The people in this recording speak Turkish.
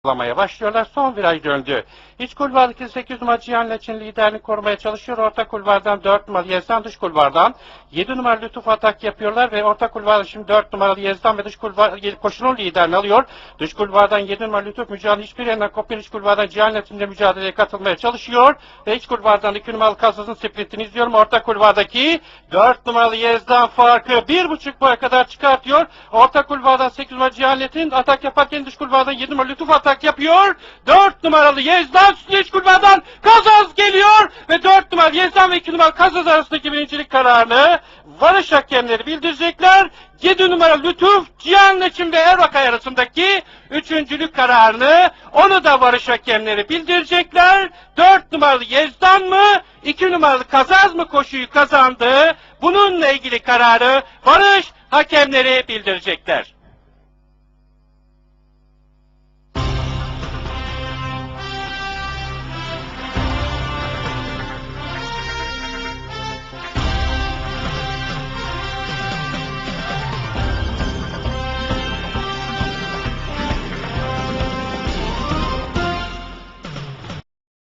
kullanmaya başlıyorlar. Son viraj döndü. İç kulvardaki 8 numaralı Cihan Laçin liderini korumaya çalışıyor. Orta kulvardan 4 numaralı Yezdan, dış kulvardan 7 numaralı Lütuf atak yapıyorlar ve orta kulvardan şimdi 4 numaralı Yezdan ve dış kulvar koşunun liderini alıyor. Dış kulvardan 7 numaralı Lütuf mücadele hiçbir yerinden kopyan, iç kulvardan Cihan Laçin'le mücadeleye katılmaya çalışıyor ve iç kulvardan 2 numaralı Kazaz'ın sprintini izliyorum. Orta kulvardaki 4 numaralı Yezdan farkı 1,5 boya kadar çıkartıyor. Orta kulvardan 8 numaralı Cihan Laçin atak yaparken dış kulvardan 7 numaralı Lütuf atak yapıyor. 4 numaralı Yezdan iç kulvardan Kazaz geliyor ve 4 numaralı Yezdan ve 2 numaralı Kazaz arasındaki birincilik kararını varış hakemleri bildirecekler. 7 numaralı Lütuf, Cihan Laçin ve Ervakay arasındaki üçüncülük kararını onu da varış hakemleri bildirecekler. 4 numaralı Yezdan mı, 2 numaralı Kazaz mı koşuyu kazandı? Bununla ilgili kararı varış hakemleri bildirecekler.